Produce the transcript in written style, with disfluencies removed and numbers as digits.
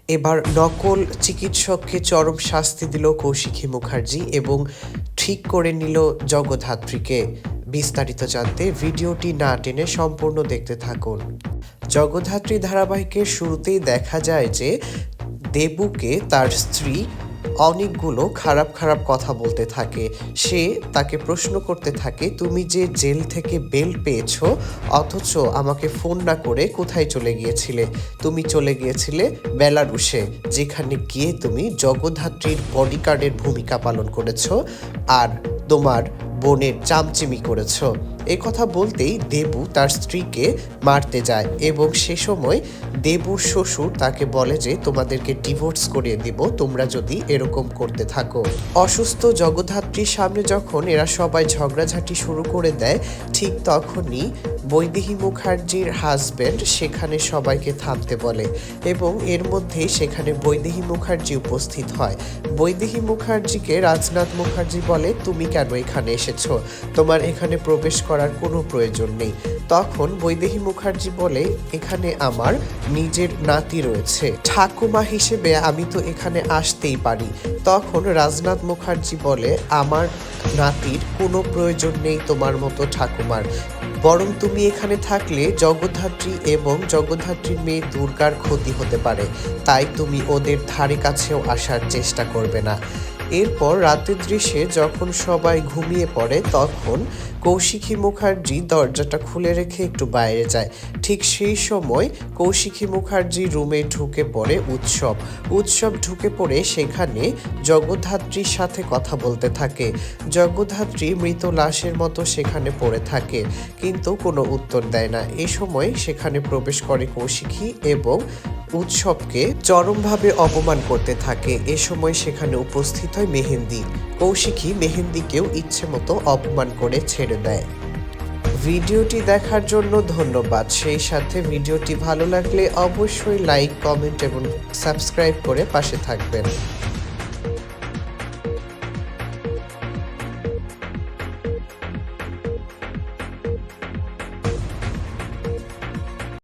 এবার নকল চিকিৎসককে চরম শাস্তি দিল কৌশিকী মুখার্জি এবং ঠিক করে নিল জগদ্ধাত্রীকে। বিস্তারিত জানতে ভিডিওটি না টেনে সম্পূর্ণ দেখতে থাকুন। জগদ্ধাত্রী ধারাবাহিকের শুরুতেই দেখা যায় যে দেবুকে তার স্ত্রী অনেকগুলো খারাপ খারাপ কথা বলতে থাকে। সে তাকে প্রশ্ন করতে থাকে, তুমি যে জেল থেকে বেল পেয়েছো অথচ আমাকে ফোন না করে কোথায় চলে গিয়েছিলে? তুমি চলে গিয়েছিলে বেলারুশে, যেখানে গিয়ে তুমি জগদ্ধাত্রীর বডিগার্ডের ভূমিকা পালন করেছো আর তোমার বোনের চামচিমি করেছ। এই কথা বলতেই দেবু তার স্ত্রীকে মারতে যায় এবং সে সময় দেবুর শ্বশুর তাকে বলে যে তোমাদেরকে ডিভোর্স করিয়ে দিব তোমরা যদি এরকম করতে থাকো। অসুস্থ জগদ্ধাত্রীর সামনে যখন এরা সবাই ঝগড়াঝাটি শুরু করে দেয়, ঠিক তখনই বৈদেহী মুখার্জির হাজব্যান্ড সেখানে সবাইকে থামতে বলে এবং এর মধ্যেই সেখানে বৈদেহী মুখার্জি উপস্থিত হয়। বৈদেহী মুখার্জিকে রাজনাথ মুখার্জি বলে, তুমি কেন এখানে এসেছো? তোমার এখানে প্রবেশ করার কোনো প্রয়োজন নেই। তখন বৈদেহী মুখার্জি বলে, এখানে আমার নিজের নাতি রয়েছে, ঠাকুমা হিসেবে আমি তো এখানে আসতেই পারি। তখন রাজনাথ মুখার্জি বলে, আমার নাতির কোনো প্রয়োজন নেই তোমার মতো ঠাকুমার, বরং তুমি এখানে থাকলে জগদ্ধাত্রী এবং জগদ্ধাত্রীর মেয়ে দুর্গার ক্ষতি হতে পারে, তাই তুমি ওদের ধারে কাছেও আসার চেষ্টা করবে না। এরপর রাতের দৃশ্যে যখন সবাই ঘুমিয়ে পড়ে তখন কৌশিকী মুখার্জি দরজাটা খুলে রেখে একটু বাইরে যায়। ঠিক সেই সময় কৌশিকী মুখার্জি রুমে ঢুকে পড়ে উৎসব ঢুকে পড়ে সেখানে জগদ্ধাত্রীর সাথে কথা বলতে থাকে। জগদ্ধাত্রী মৃত লাশের মতো সেখানে পড়ে থাকে কিন্তু কোনো উত্তর দেয় না। এ সময় সেখানে প্রবেশ করে কৌশিকী এবং উৎসবকে চরমভাবে অপমান করতে থাকে। এ সময় সেখানে উপস্থিত হয় মেহেন্দি। কৌশিকী মেহেন্দিকেও ইচ্ছে মতো অপমান করে ছেড়ে দেয়। ভিডিওটি দেখার জন্য ধন্যবাদ। সেই সাথে ভিডিওটি ভালো লাগলে অবশ্যই লাইক, কমেন্ট এবং সাবস্ক্রাইব করে পাশে থাকবেন।